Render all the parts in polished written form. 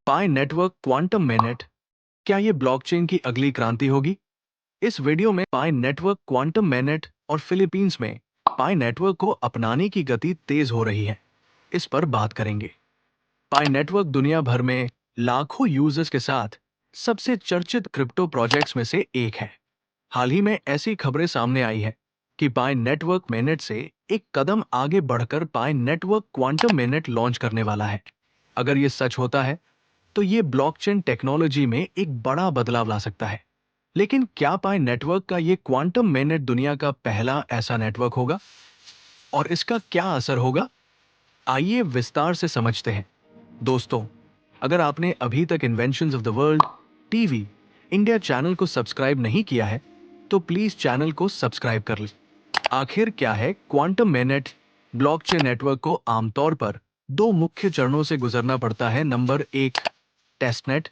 पाई network quantum MANET, क्या ये blockchain की अगली क्रांति होगी? इस वीडियो में पाई नेटवर्क क्वांटम मैनेट और फिलीपींस में पाई नेटवर्क को अपनाने की गति तेज हो रही है, इस पर बात करेंगे। पाई नेटवर्क दुनिया भर में लाखों यूजर्स के साथ सबसे चर्चित क्रिप्टो प्रोजेक्ट्स में से एक है। हाल ही में ऐसी खबरें सामने आई है कि पाई नेटवर्क मैनेट से एक कदम आगे बढ़कर पाई नेटवर्क क्वांटम मैनेट लॉन्च करने वाला है। अगर ये सच होता है तो ये ब्लॉकचेन टेक्नोलॉजी में एक बड़ा बदलाव ला सकता है। लेकिन क्या पाई नेटवर्क का ये क्वांटम मैनेट दुनिया का पहला ऐसा नेटवर्क होगा और इसका क्या असर होगा? आइए विस्तार से समझते हैं। दोस्तों, अगर आपने अभी तक inventions of the world TV India channel को सब्सक्राइब नहीं किया है तो प्लीज चैनल को सब्सक्राइब कर लें। आखिर क्या है क्वांटम मैनेट? ब्लॉकचेन नेटवर्क को आमतौर पर दो मुख्य चरणों से गुजरना पड़ता है। नंबर एक, टेस्टनेट।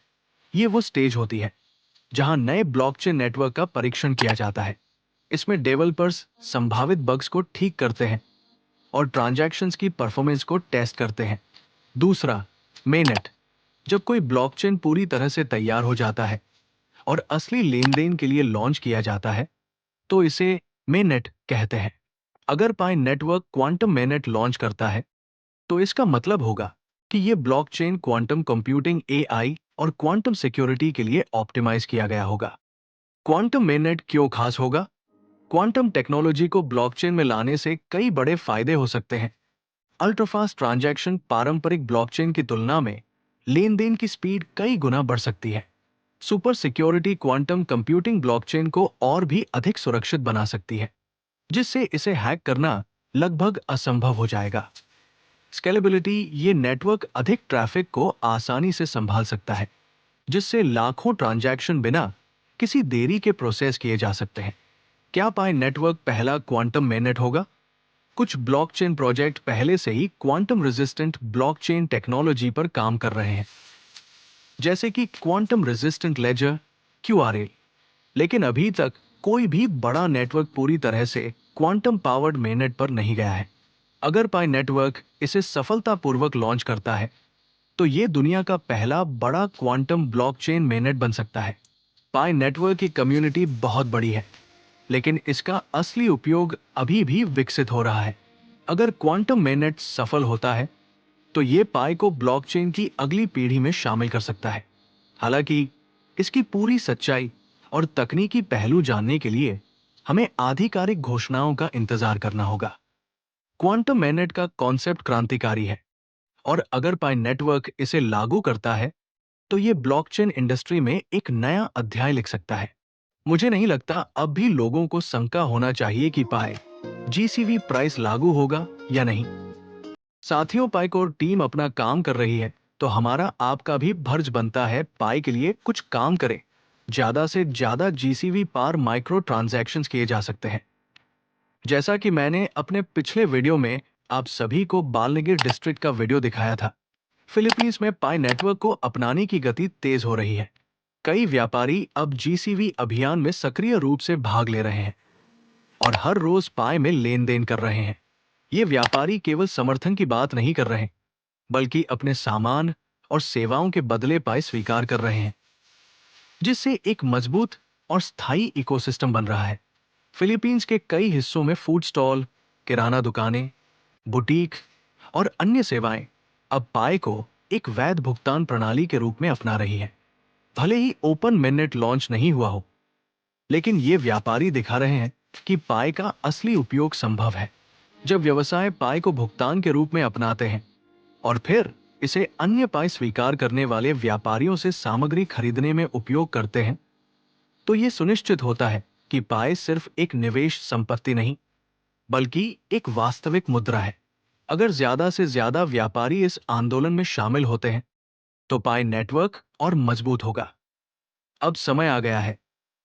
ये वो स्टेज होती है जहां नए ब्लॉकचेन नेटवर्क का परीक्षण किया जाता है। इसमें डेवलपर्स संभावित बग्स को ठीक करते हैं और ट्रांजैक्शंस की परफॉर्मेंस को टेस्ट करते हैं। दूसरा, मेनेट। जब कोई ब्लॉकचेन पूरी तरह से तैयार हो जाता है और असली लेन देन के लिए लॉन्च किया जाता है तो इसे मेनेट कहते हैं। अगर पाई नेटवर्क क्वांटम मेनेट लॉन्च करता है तो इसका मतलब होगा कि यह ब्लॉकचेन क्वांटम कंप्यूटिंग, एआई और क्वांटम सिक्योरिटी के लिए ऑप्टिमाइज किया गया होगा। क्वांटम मेनेट क्यों खास होगा? क्वांटम टेक्नोलॉजी को ब्लॉकचेन में लाने से कई बड़े फायदे हो सकते हैं। अल्ट्राफास्ट ट्रांजैक्शन पारंपरिक ब्लॉकचेन की तुलना में लेन देन की स्पीड कई गुना बढ़ सकती है। Super security quantum computing blockchain को और भी अधिक सुरक्षित बना सकती है, जिससे इसे हैक करना लगभग असंभव हो जाएगा। स्केलेबिलिटी, ये नेटवर्क अधिक ट्रैफिक को आसानी से संभाल सकता है, जिससे लाखों ट्रांजैक्शन बिना किसी देरी के प्रोसेस किए जा सकते हैं। क्या पाई नेटवर्क पहला क्वांटम मैनेट होगा? कुछ ब्लॉकचेन प्रोजेक्ट पहले से ही क्वांटम रेजिस्टेंट ब्लॉकचेन टेक्नोलॉजी पर काम कर रहे हैं, जैसे कि क्वांटम रेजिस्टेंट लेजर, क्यूआरएल। लेकिन अभी तक कोई भी बड़ा नेटवर्क पूरी तरह से क्वांटम पावर्ड मेनेट पर नहीं गया है। अगर पाई नेटवर्क इसे सफलतापूर्वक लॉन्च करता है तो यह दुनिया का पहला बड़ा क्वांटम ब्लॉकचेन मेनेट बन सकता है। पाई नेटवर्क की कम्युनिटी बहुत बड़ी है, लेकिन इसका असली उपयोग अभी भी विकसित हो रहा है। अगर क्वांटम मेनेट सफल होता है तो यह पाई को ब्लॉकचेन की अगली पीढ़ी में शामिल कर सकता है। हालांकि इसकी पूरी सच्चाई और तकनीकी पहलू जानने के लिए हमें आधिकारिक घोषणाओं का इंतजार करना होगा। क्वांटम मैनेट का कॉन्सेप्ट क्रांतिकारी है और अगर पाई नेटवर्क इसे लागू करता है तो यह ब्लॉकचेन इंडस्ट्री में एक नया अध्याय लिख सकता है। मुझे नहीं लगता अब भी लोगों को शंका होना चाहिए कि पाई जीसीवी प्राइस लागू होगा या नहीं। साथियों, पाई को टीम अपना काम कर रही है तो हमारा आपका भी फर्ज बनता है पाई के लिए कुछ काम करें। ज्यादा से ज्यादा जीसीवी पार माइक्रो ट्रांजैक्शंस किए जा सकते हैं। जैसा कि मैंने अपने पिछले वीडियो में आप सभी को बालनगीर डिस्ट्रिक्ट का वीडियो दिखाया था, फिलीपींस में पाई नेटवर्क को अपनाने की गति तेज हो रही है। कई व्यापारी अब जीसीवी अभियान में सक्रिय रूप से भाग ले रहे हैं और हर रोज पाई में लेन देन कर रहे हैं। ये व्यापारी केवल समर्थन की बात नहीं कर रहे, बल्कि अपने सामान और सेवाओं के बदले पाई स्वीकार कर रहे हैं, जिससे एक मजबूत और स्थायी इकोसिस्टम बन रहा है। फिलीपींस के कई हिस्सों में फूड स्टॉल, किराना दुकानें, बुटीक और अन्य सेवाएं अब पाई को एक वैध भुगतान प्रणाली के रूप में अपना रही हैं। भले ही ओपन मिनेट लॉन्च नहीं हुआ हो, लेकिन ये व्यापारी दिखा रहे हैं कि पाई का असली उपयोग संभव है। जब व्यवसाय पाई को भुगतान के रूप में अपनाते हैं और फिर इसे अन्य पाई स्वीकार करने वाले व्यापारियों से सामग्री खरीदने में उपयोग करते हैं, तो यह सुनिश्चित होता है कि पाई सिर्फ एक निवेश संपत्ति नहीं, बल्कि एक वास्तविक मुद्रा है। अगर ज्यादा से ज्यादा व्यापारी इस आंदोलन में शामिल होते हैं तो पाई नेटवर्क और मजबूत होगा। अब समय आ गया है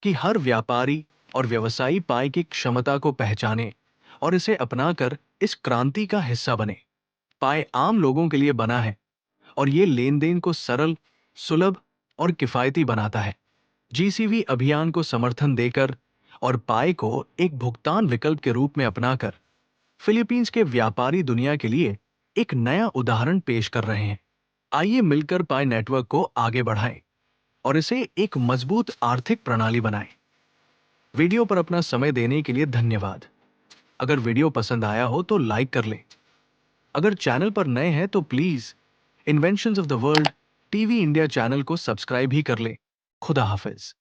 कि हर व्यापारी और व्यवसायी पाई की क्षमता को पहचाने और इसे अपनाकर इस क्रांति का हिस्सा बने। पाई आम लोगों के लिए बना है और ये लेन देन को सरल, सुलभ और किफायती बनाता है। जीसीवी अभियान को समर्थन देकर और पाई को एक भुगतान विकल्प के रूप में अपनाकर फिलीपींस के व्यापारी दुनिया के लिए एक नया उदाहरण पेश कर रहे हैं। आइए मिलकर पाई नेटवर्क को आगे बढ़ाएं और इसे एक मजबूत आर्थिक प्रणाली बनाएं। वीडियो पर अपना समय देने के लिए धन्यवाद। अगर वीडियो पसंद आया हो तो लाइक कर लें। अगर चैनल पर नए हैं तो please inventions of the world TV India channel को सब्सक्राइब ही कर लें। खुदा हाफिज।